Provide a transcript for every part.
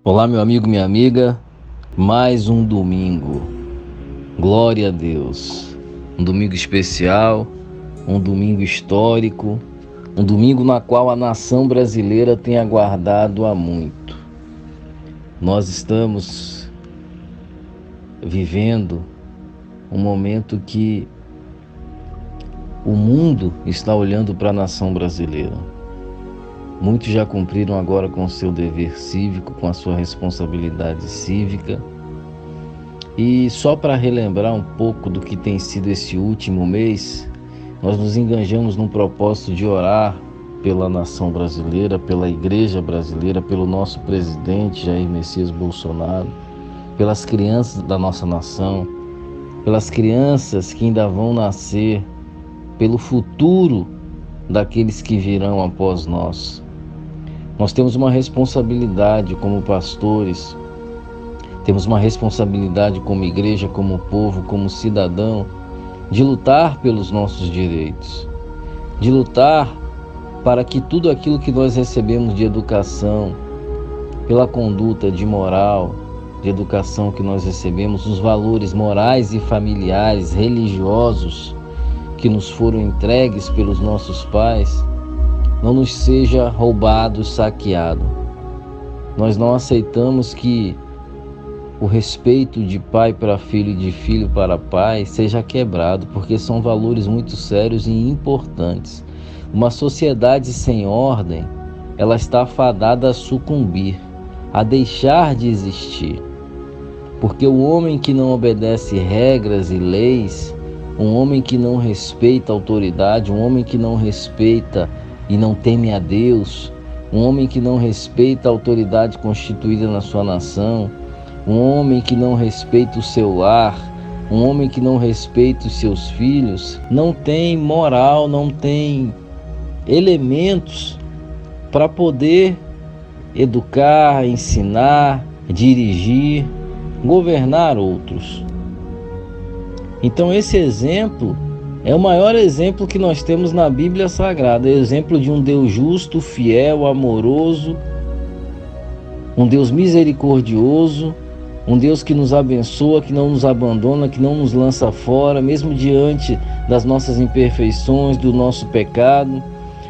Olá, meu amigo, minha amiga. Mais um domingo. Glória a Deus. Um domingo especial, um domingo histórico, um domingo na qual a nação brasileira tem aguardado há muito. Nós estamos vivendo um momento que o mundo está olhando para a nação brasileira. Muitos já cumpriram agora com o seu dever cívico, com a sua responsabilidade cívica. E só para relembrar um pouco do que tem sido esse último mês, nós nos enganjamos num propósito de orar pela nação brasileira, pela igreja brasileira, pelo nosso presidente Jair Messias Bolsonaro, pelas crianças da nossa nação, pelas crianças que ainda vão nascer, pelo futuro daqueles que virão após nós. Nós temos uma responsabilidade como pastores, temos uma responsabilidade como igreja, como povo, como cidadão, de lutar pelos nossos direitos, de lutar para que tudo aquilo que nós recebemos de educação, pela conduta de moral, de educação que nós recebemos, os valores morais e familiares, religiosos que nos foram entregues pelos nossos pais, não nos seja roubado, saqueado. Nós não aceitamos que o respeito de pai para filho e de filho para pai seja quebrado, porque são valores muito sérios e importantes. Uma sociedade sem ordem, ela está fadada a sucumbir, a deixar de existir. Porque o homem que não obedece regras e leis, um homem que não respeita a autoridade, um homem que não respeita e não teme a Deus, um homem que não respeita a autoridade constituída na sua nação, um homem que não respeita o seu lar, um homem que não respeita os seus filhos, não tem moral, não tem elementos para poder educar, ensinar, dirigir, governar outros. Então esse exemplo é o maior exemplo que nós temos na Bíblia Sagrada, é o exemplo de um Deus justo, fiel, amoroso, um Deus misericordioso, um Deus que nos abençoa, que não nos abandona, que não nos lança fora, mesmo diante das nossas imperfeições, do nosso pecado.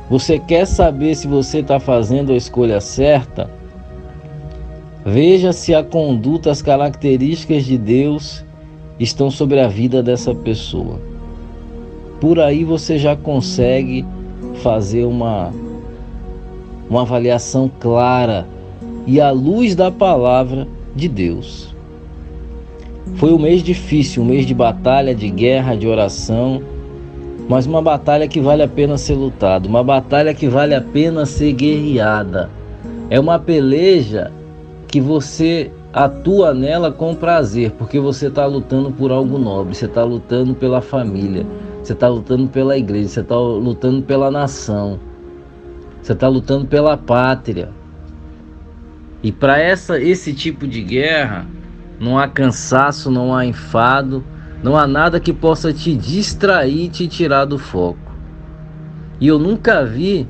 Você quer saber se você está fazendo a escolha certa? Veja se a conduta, as características de Deus estão sobre a vida dessa pessoa. Por aí você já consegue fazer uma avaliação clara e à luz da palavra de Deus. Foi um mês difícil, um mês de batalha, de guerra, de oração, mas uma batalha que vale a pena ser lutada, uma batalha que vale a pena ser guerreada. É uma peleja que você atua nela com prazer, porque você está lutando por algo nobre, você está lutando pela família, você está lutando pela igreja, você está lutando pela nação, você está lutando pela pátria. E para esse tipo de guerra, não há cansaço, não há enfado, não há nada que possa te distrair e te tirar do foco. E eu nunca vi,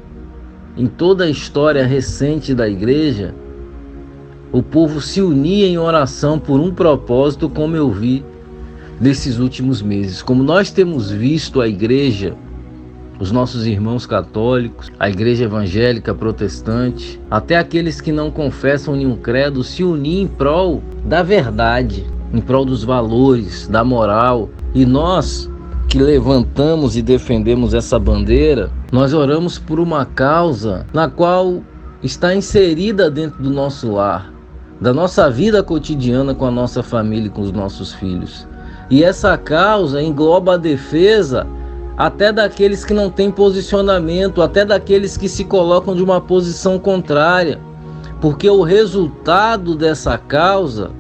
em toda a história recente da igreja, o povo se unir em oração por um propósito como eu vi nesses últimos meses. Como nós temos visto a igreja, os nossos irmãos católicos, a igreja evangélica, protestante, até aqueles que não confessam nenhum credo, se unir em prol da verdade, em prol dos valores, da moral. E nós que levantamos e defendemos essa bandeira, nós oramos por uma causa na qual está inserida dentro do nosso lar, da nossa vida cotidiana com a nossa família e com os nossos filhos. E essa causa engloba a defesa até daqueles que não têm posicionamento, até daqueles que se colocam de uma posição contrária, porque o resultado dessa causa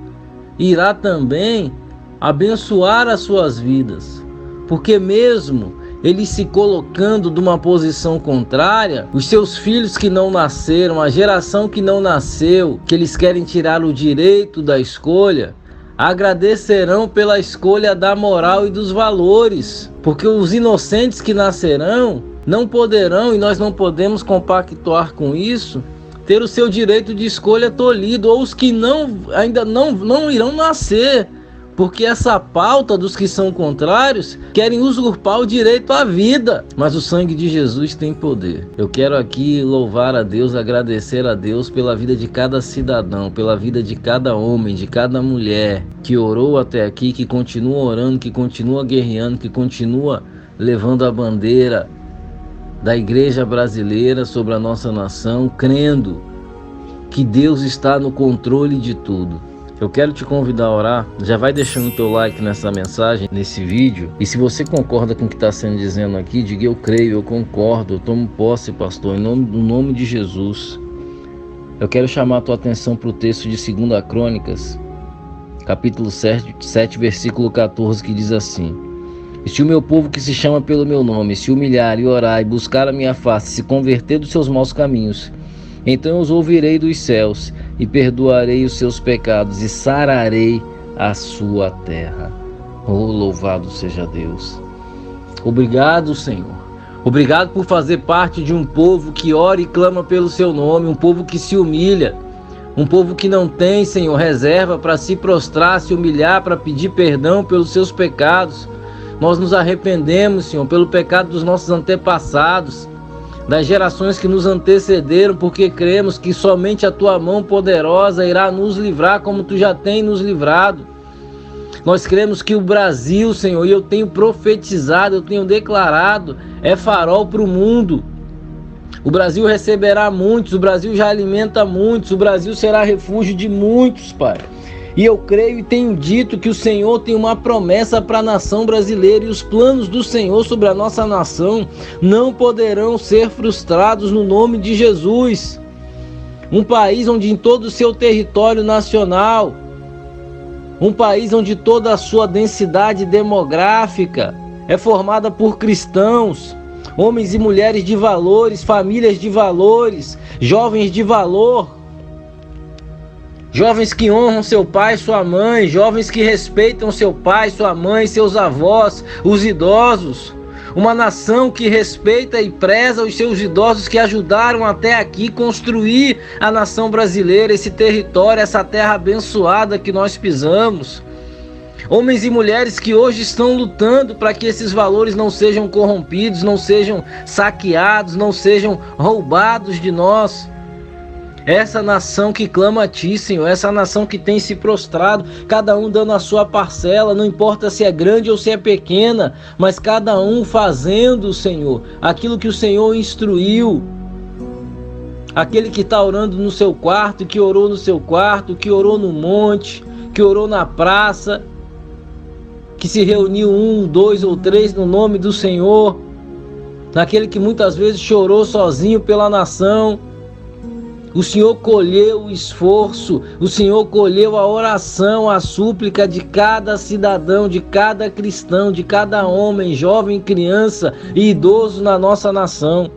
irá também abençoar as suas vidas, porque mesmo eles se colocando de uma posição contrária, os seus filhos que não nasceram, a geração que não nasceu, que eles querem tirar o direito da escolha, agradecerão pela escolha da moral e dos valores, porque os inocentes que nascerão não poderão, e nós não podemos compactuar com isso, ter o seu direito de escolha tolhido, ou os que ainda não irão nascer, porque essa pauta dos que são contrários querem usurpar o direito à vida. Mas o sangue de Jesus tem poder. Eu quero aqui louvar a Deus, agradecer a Deus pela vida de cada cidadão, pela vida de cada homem, de cada mulher que orou até aqui, que continua orando, que continua guerreando, que continua levando a bandeira da igreja brasileira sobre a nossa nação, crendo que Deus está no controle de tudo. Eu quero te convidar a orar. Já vai deixando o teu like nessa mensagem, nesse vídeo. E se você concorda com o que está sendo dizendo aqui, diga: eu creio, eu concordo, eu tomo posse, pastor, no nome de Jesus. Eu quero chamar a tua atenção para o texto de 2 Crônicas, capítulo 7, versículo 14, que diz assim: e se o meu povo que se chama pelo meu nome se humilhar e orar e buscar a minha face, se converter dos seus maus caminhos, então eu os ouvirei dos céus e perdoarei os seus pecados e sararei a sua terra. Oh, louvado seja Deus. Obrigado, Senhor. Obrigado por fazer parte de um povo que ora e clama pelo seu nome, um povo que se humilha, um povo que não tem, Senhor, reserva para se prostrar, se humilhar, para pedir perdão pelos seus pecados. Nós nos arrependemos, Senhor, pelo pecado dos nossos antepassados, das gerações que nos antecederam, porque cremos que somente a tua mão poderosa irá nos livrar, como tu já tem nos livrado. Nós cremos que o Brasil, Senhor, e eu tenho profetizado, eu tenho declarado, é farol para o mundo. O Brasil receberá muitos, o Brasil já alimenta muitos, o Brasil será refúgio de muitos, Pai. E eu creio e tenho dito que o Senhor tem uma promessa para a nação brasileira, e os planos do Senhor sobre a nossa nação não poderão ser frustrados no nome de Jesus. Um país onde em todo o seu território nacional, um país onde toda a sua densidade demográfica é formada por cristãos, homens e mulheres de valores, famílias de valores, jovens de valor, jovens que honram seu pai e sua mãe, jovens que respeitam seu pai, sua mãe, seus avós, os idosos. Uma nação que respeita e preza os seus idosos que ajudaram até aqui construir a nação brasileira, esse território, essa terra abençoada que nós pisamos. Homens e mulheres que hoje estão lutando para que esses valores não sejam corrompidos, não sejam saqueados, não sejam roubados de nós. Essa nação que clama a ti, Senhor, essa nação que tem se prostrado, cada um dando a sua parcela, não importa se é grande ou se é pequena, mas cada um fazendo, Senhor, aquilo que o Senhor instruiu. Aquele que está orando no seu quarto, que orou no seu quarto, que orou no monte, que orou na praça, que se reuniu 1, 2 ou 3 no nome do Senhor, naquele que muitas vezes chorou sozinho pela nação. O Senhor colheu o esforço, o Senhor colheu a oração, a súplica de cada cidadão, de cada cristão, de cada homem, jovem, criança e idoso na nossa nação.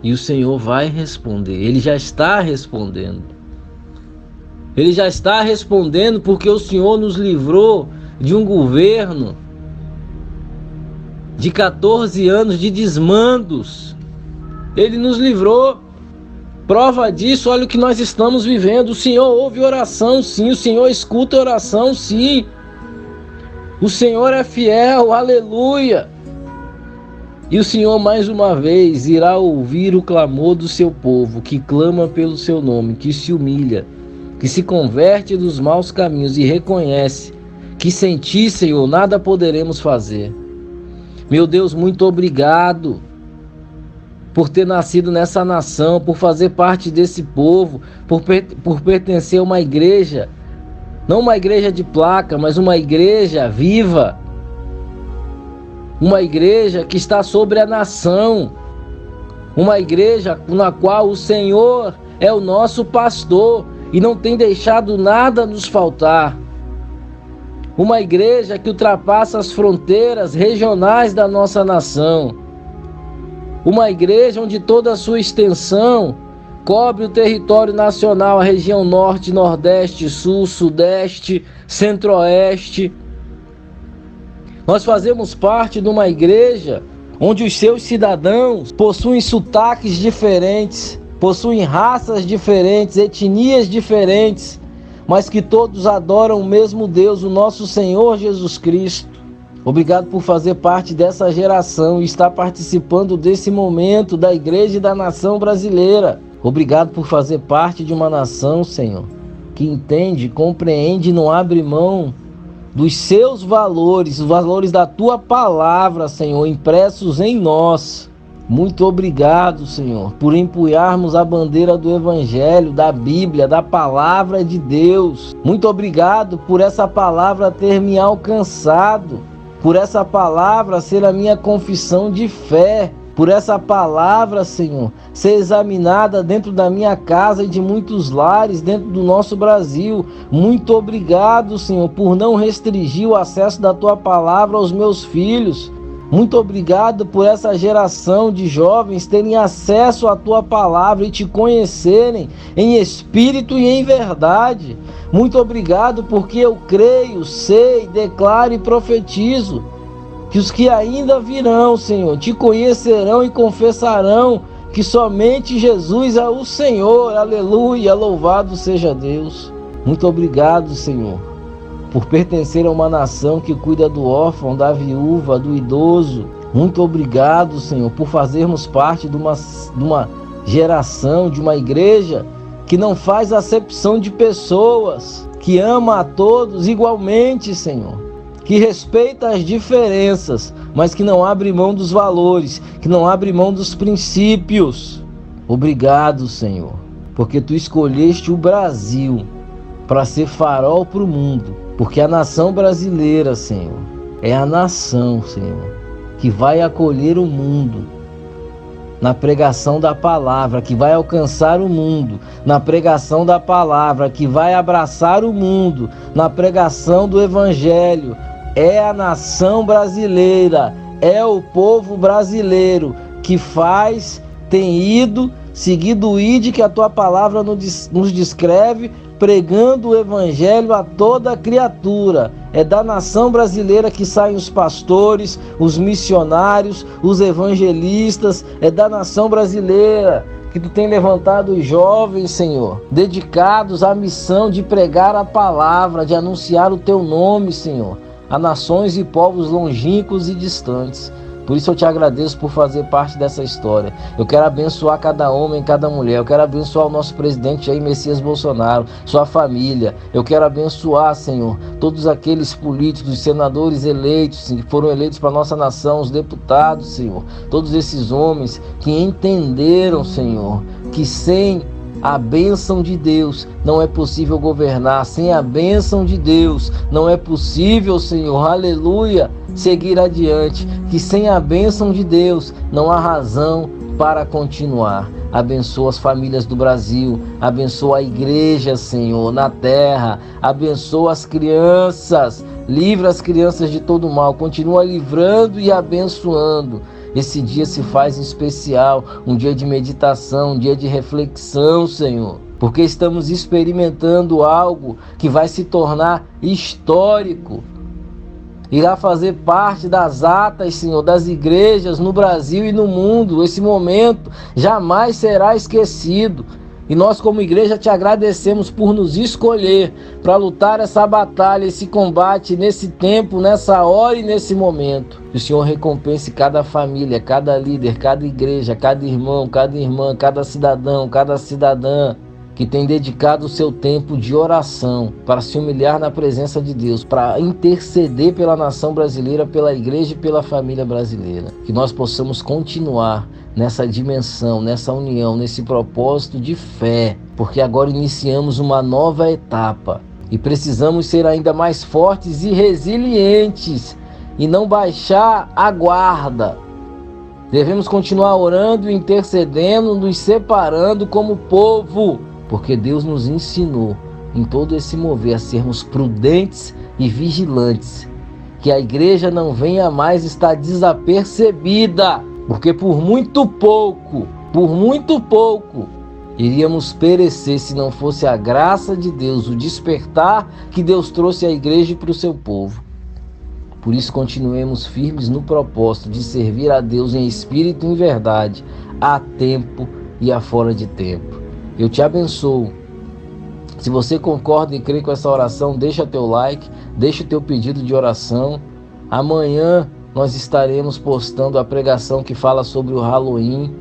E o Senhor vai responder, Ele já está respondendo. Ele já está respondendo porque o Senhor nos livrou de um governo de 14 anos de desmandos. Ele nos livrou. Prova disso, olha o que nós estamos vivendo. O Senhor ouve oração, sim. O Senhor escuta oração, sim. O Senhor é fiel, aleluia. E o Senhor mais uma vez irá ouvir o clamor do seu povo, que clama pelo seu nome, que se humilha, que se converte dos maus caminhos e reconhece que sem ti, Senhor, nada poderemos fazer. Meu Deus, muito obrigado por ter nascido nessa nação, por fazer parte desse povo, por pertencer a uma igreja, não uma igreja de placa, mas uma igreja viva, uma igreja que está sobre a nação, uma igreja na qual o Senhor é o nosso pastor e não tem deixado nada nos faltar, uma igreja que ultrapassa as fronteiras regionais da nossa nação, uma igreja onde toda a sua extensão cobre o território nacional, a região norte, nordeste, sul, sudeste, centro-oeste. Nós fazemos parte de uma igreja onde os seus cidadãos possuem sotaques diferentes, possuem raças diferentes, etnias diferentes, mas que todos adoram o mesmo Deus, o nosso Senhor Jesus Cristo. Obrigado por fazer parte dessa geração e estar participando desse momento da igreja e da nação brasileira. Obrigado por fazer parte de uma nação, Senhor, que entende, compreende e não abre mão dos seus valores, os valores da Tua palavra, Senhor, impressos em nós. Muito obrigado, Senhor, por empunharmos a bandeira do Evangelho, da Bíblia, da Palavra de Deus. Muito obrigado por essa palavra ter me alcançado, por essa palavra ser a minha confissão de fé, por essa palavra, Senhor, ser examinada dentro da minha casa e de muitos lares dentro do nosso Brasil. Muito obrigado, Senhor, por não restringir o acesso da Tua palavra aos meus filhos. Muito obrigado por essa geração de jovens terem acesso à Tua palavra e Te conhecerem em espírito e em verdade. Muito obrigado porque eu creio, sei, declaro e profetizo que os que ainda virão, Senhor, Te conhecerão e confessarão que somente Jesus é o Senhor. Aleluia, louvado seja Deus. Muito obrigado, Senhor, por pertencer a uma nação que cuida do órfão, da viúva, do idoso. Muito obrigado, Senhor, por fazermos parte de uma geração, de uma igreja que não faz acepção de pessoas, que ama a todos igualmente, Senhor, que respeita as diferenças, mas que não abre mão dos valores, que não abre mão dos princípios. Obrigado, Senhor, porque Tu escolheste o Brasil para ser farol para o mundo, porque a nação brasileira, Senhor, é a nação, Senhor, que vai acolher o mundo na pregação da palavra, que vai alcançar o mundo na pregação da palavra, que vai abraçar o mundo na pregação do Evangelho. É a nação brasileira, é o povo brasileiro que tem ido, seguido o ide que a Tua palavra nos descreve, pregando o Evangelho a toda criatura. É da nação brasileira que saem os pastores, os missionários, os evangelistas. É da nação brasileira que Tu tem levantado os jovens, Senhor, dedicados à missão de pregar a palavra, de anunciar o Teu nome, Senhor, a nações e povos longínquos e distantes. Por isso eu Te agradeço por fazer parte dessa história. Eu quero abençoar cada homem, cada mulher. Eu quero abençoar o nosso presidente Jair Messias Bolsonaro, sua família. Eu quero abençoar, Senhor, todos aqueles políticos, os senadores eleitos, que foram eleitos para a nossa nação, os deputados, Senhor. Todos esses homens que entenderam, Senhor, que sem a bênção de Deus não é possível governar. Sem a bênção de Deus não é possível, Senhor, aleluia, seguir adiante. Que sem a bênção de Deus não há razão para continuar. Abençoa as famílias do Brasil, abençoa a igreja, Senhor, na terra, abençoa as crianças, livra as crianças de todo mal, continua livrando e abençoando. Esse dia se faz em especial, um dia de meditação, um dia de reflexão, Senhor, porque estamos experimentando algo que vai se tornar histórico. Irá fazer parte das atas, Senhor, das igrejas no Brasil e no mundo. Esse momento jamais será esquecido. E nós, como igreja, Te agradecemos por nos escolher para lutar essa batalha, esse combate, nesse tempo, nessa hora e nesse momento. Que o Senhor recompense cada família, cada líder, cada igreja, cada irmão, cada irmã, cada cidadão, cada cidadã que tem dedicado o seu tempo de oração para se humilhar na presença de Deus, para interceder pela nação brasileira, pela igreja e pela família brasileira. Que nós possamos continuar nessa dimensão, nessa união, nesse propósito de fé, porque agora iniciamos uma nova etapa e precisamos ser ainda mais fortes e resilientes e não baixar a guarda. Devemos continuar orando e intercedendo, nos separando como povo, porque Deus nos ensinou em todo esse mover a sermos prudentes e vigilantes, que a igreja não venha mais estar desapercebida, porque por muito pouco, iríamos perecer se não fosse a graça de Deus, o despertar que Deus trouxe à igreja e para o seu povo. Por isso continuemos firmes no propósito de servir a Deus em espírito e em verdade, a tempo e a fora de tempo. Eu te abençoo. Se você concorda e crê com essa oração, deixa teu like, deixa o teu pedido de oração. Amanhã nós estaremos postando a pregação que fala sobre o Halloween,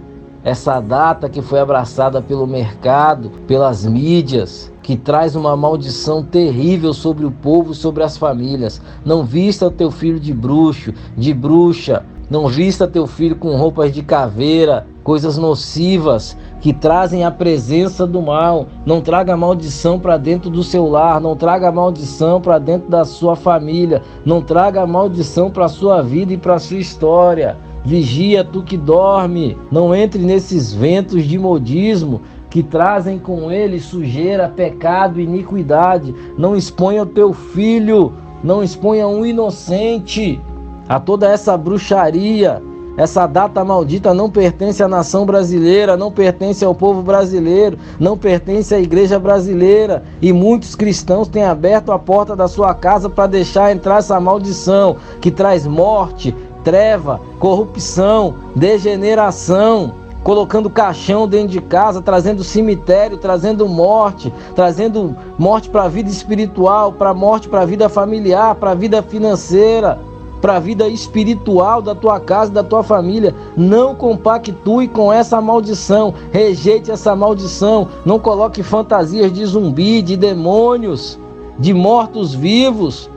essa data que foi abraçada pelo mercado, pelas mídias, que traz uma maldição terrível sobre o povo e sobre as famílias. Não vista teu filho de bruxo, de bruxa. Não vista teu filho com roupas de caveira, coisas nocivas que trazem a presença do mal. Não traga maldição para dentro do seu lar, não traga maldição para dentro da sua família, não traga maldição para a sua vida e para a sua história. Vigia tu que dorme, não entre nesses ventos de modismo que trazem com ele sujeira, pecado, iniquidade. Não exponha o teu filho, não exponha um inocente a toda essa bruxaria. Essa data maldita não pertence à nação brasileira, não pertence ao povo brasileiro, não pertence à igreja brasileira. E muitos cristãos têm aberto a porta da sua casa para deixar entrar essa maldição que traz morte, treva, corrupção, degeneração, colocando caixão dentro de casa, trazendo cemitério, trazendo morte para a vida espiritual, para morte para a vida familiar, para a vida financeira, para a vida espiritual da tua casa, da tua família. Não compactue com essa maldição, rejeite essa maldição, não coloque fantasias de zumbi, de demônios, de mortos-vivos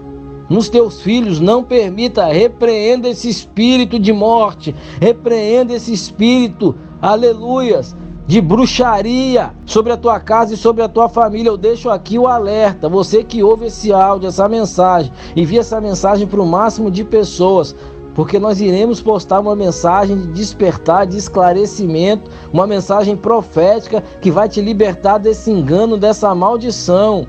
nos teus filhos. Não permita, repreenda esse espírito de morte, repreenda esse espírito, aleluias, de bruxaria sobre a tua casa e sobre a tua família. Eu deixo aqui o alerta, você que ouve esse áudio, essa mensagem, envia essa mensagem para o máximo de pessoas, porque nós iremos postar uma mensagem de despertar, de esclarecimento, uma mensagem profética que vai te libertar desse engano, dessa maldição.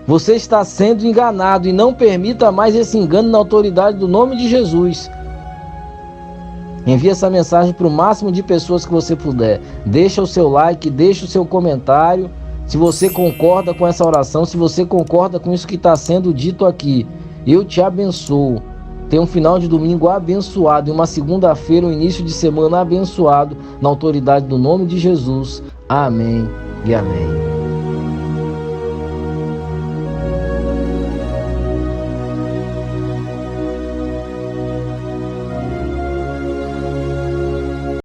Você está sendo enganado e não permita mais esse engano na autoridade do nome de Jesus. Envie essa mensagem para o máximo de pessoas que você puder. Deixa o seu like, deixa o seu comentário. Se você concorda com essa oração, se você concorda com isso que está sendo dito aqui, eu te abençoo. Tenha um final de domingo abençoado e uma segunda-feira, um início de semana abençoado na autoridade do nome de Jesus. Amém e amém.